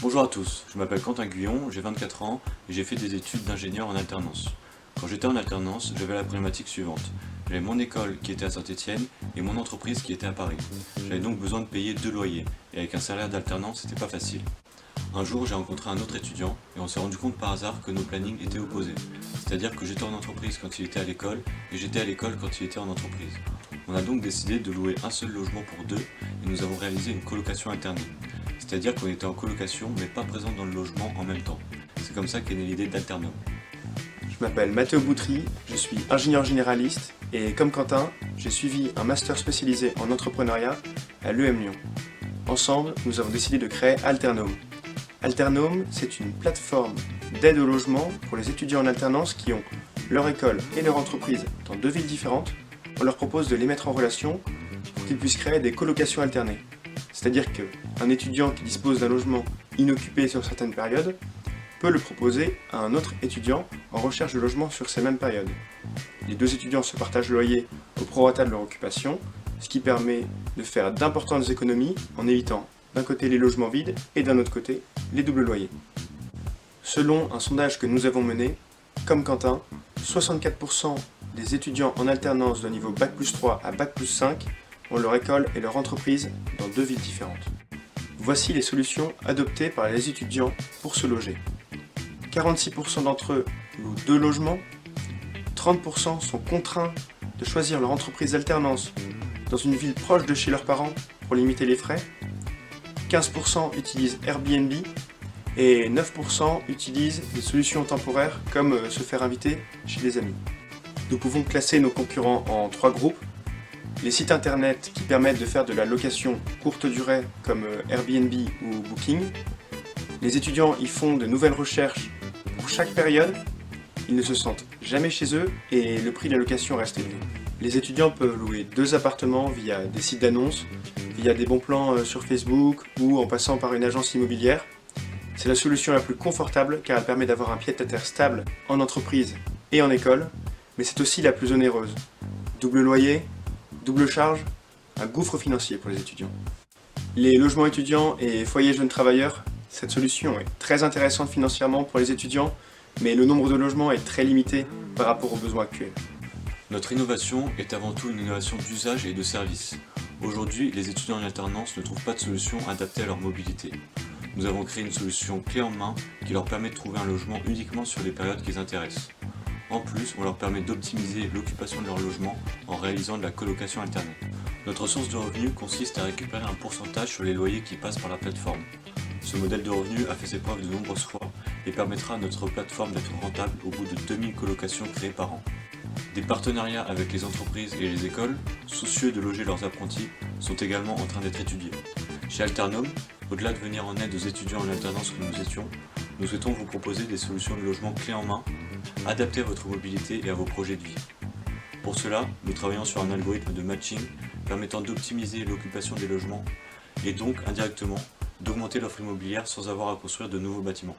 Bonjour à tous, je m'appelle Quentin Guyon, j'ai 24 ans et j'ai fait des études d'ingénieur en alternance. Quand j'étais en alternance, j'avais la problématique suivante. J'avais mon école qui était à Saint-Étienne et mon entreprise qui était à Paris. J'avais donc besoin de payer 2 loyers et avec un salaire d'alternance, c'était pas facile. Un jour, j'ai rencontré un autre étudiant et on s'est rendu compte par hasard que nos plannings étaient opposés. C'est-à-dire que j'étais en entreprise quand il était à l'école et j'étais à l'école quand il était en entreprise. On a donc décidé de louer un seul logement pour deux et nous avons réalisé une colocation alternée. C'est-à-dire qu'on était en colocation mais pas présent dans le logement en même temps. C'est comme ça qu'est née l'idée d'Alternum. Je m'appelle Mathéo Boutry, je suis ingénieur généraliste et comme Quentin, j'ai suivi un master spécialisé en entrepreneuriat à l'EM Lyon. Ensemble, nous avons décidé de créer Alternum. Alternum, c'est une plateforme d'aide au logement pour les étudiants en alternance qui ont leur école et leur entreprise dans deux villes différentes. On leur propose de les mettre en relation pour qu'ils puissent créer des colocations alternées. C'est-à-dire qu'un étudiant qui dispose d'un logement inoccupé sur certaines périodes peut le proposer à un autre étudiant en recherche de logement sur ces mêmes périodes. Les deux étudiants se partagent le loyer au prorata de leur occupation, ce qui permet de faire d'importantes économies en évitant d'un côté les logements vides et d'un autre côté les doubles loyers. Selon un sondage que nous avons mené, comme Quentin, 64% des étudiants en alternance de niveau Bac+3 à Bac+5 ont leur école et leur entreprise dans deux villes différentes. Voici les solutions adoptées par les étudiants pour se loger. 46% d'entre eux louent deux logements, 30% sont contraints de choisir leur entreprise d'alternance dans une ville proche de chez leurs parents pour limiter les frais, 15% utilisent Airbnb et 9% utilisent des solutions temporaires comme se faire inviter chez des amis. Nous pouvons classer nos concurrents en trois groupes. Les sites internet qui permettent de faire de la location courte durée comme Airbnb ou Booking. Les étudiants y font de nouvelles recherches pour chaque période. Ils ne se sentent jamais chez eux et le prix de la location reste élevé. Les étudiants peuvent louer deux appartements via des sites d'annonces, via des bons plans sur Facebook ou en passant par une agence immobilière. C'est la solution la plus confortable car elle permet d'avoir un pied-à-terre stable en entreprise et en école, mais c'est aussi la plus onéreuse. Double loyer, double charge, un gouffre financier pour les étudiants. Les logements étudiants et foyers jeunes travailleurs, cette solution est très intéressante financièrement pour les étudiants, mais le nombre de logements est très limité par rapport aux besoins actuels. Notre innovation est avant tout une innovation d'usage et de service. Aujourd'hui, les étudiants en alternance ne trouvent pas de solution adaptée à leur mobilité. Nous avons créé une solution clé en main qui leur permet de trouver un logement uniquement sur les périodes qui les intéressent. En plus, on leur permet d'optimiser l'occupation de leur logement en réalisant de la colocation alternée. Notre source de revenus consiste à récupérer un pourcentage sur les loyers qui passent par la plateforme. Ce modèle de revenus a fait ses preuves de nombreuses fois et permettra à notre plateforme d'être rentable au bout de 2000 colocations créées par an. Des partenariats avec les entreprises et les écoles, soucieux de loger leurs apprentis, sont également en train d'être étudiés. Chez Alternum, au-delà de venir en aide aux étudiants en alternance que nous étions, nous souhaitons vous proposer des solutions de logement clés en main, adaptées à votre mobilité et à vos projets de vie. Pour cela, nous travaillons sur un algorithme de matching permettant d'optimiser l'occupation des logements et donc, indirectement, d'augmenter l'offre immobilière sans avoir à construire de nouveaux bâtiments.